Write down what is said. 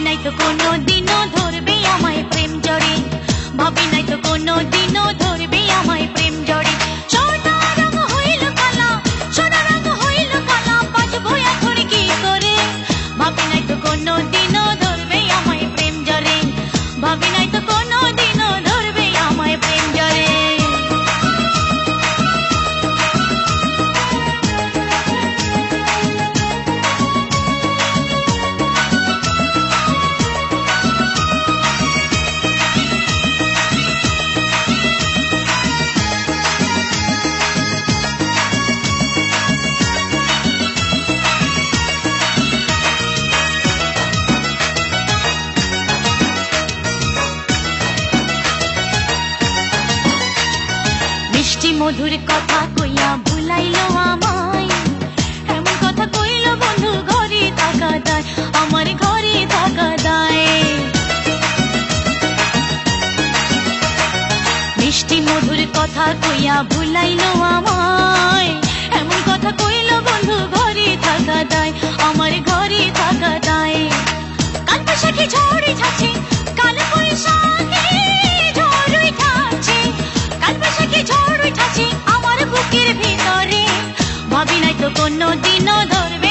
নাই তো কোনো দিনও ধরবে আমায় প্রেম জড়ে, ভাবি নাই তো কোনো দিনও ধরবে আমায় প্রেম জড়ে। সোনা রঙ হইল কালা, সোনা রঙ হইল কালা, বাঁচবো এখন কি করে? ভাবি নাই তো কোনো দিনও ধরবে আমায় প্রেম জড়ে, ভাবি নাই তো কোনো দিনও ধরবে আমায় প্রেম জড়ে। মিষ্টি মধুর কথা কইয়া ভুলাইলো আমায়, এমন কথা কইল বন্ধু ঘরে থাকা দায়, আমার ঘরে থাকা দায়। মিষ্টি মধুর কথা কইয়া ভুলাইলো আমায়, এমন কথা কইল বন্ধু ঘরে থাকা দায়, আমার ঘরে থাকা দায়। কাল বৈশাখী ঝড় উঠাচ্ছে, কাল বৈশাখী ঝড় উঠাচ্ছে, কাল বৈশাখী ঝড় উঠাচ্ছে আমার বুকের ভিতরে, ভাবি নাই তো কোনো দিনও ধরবে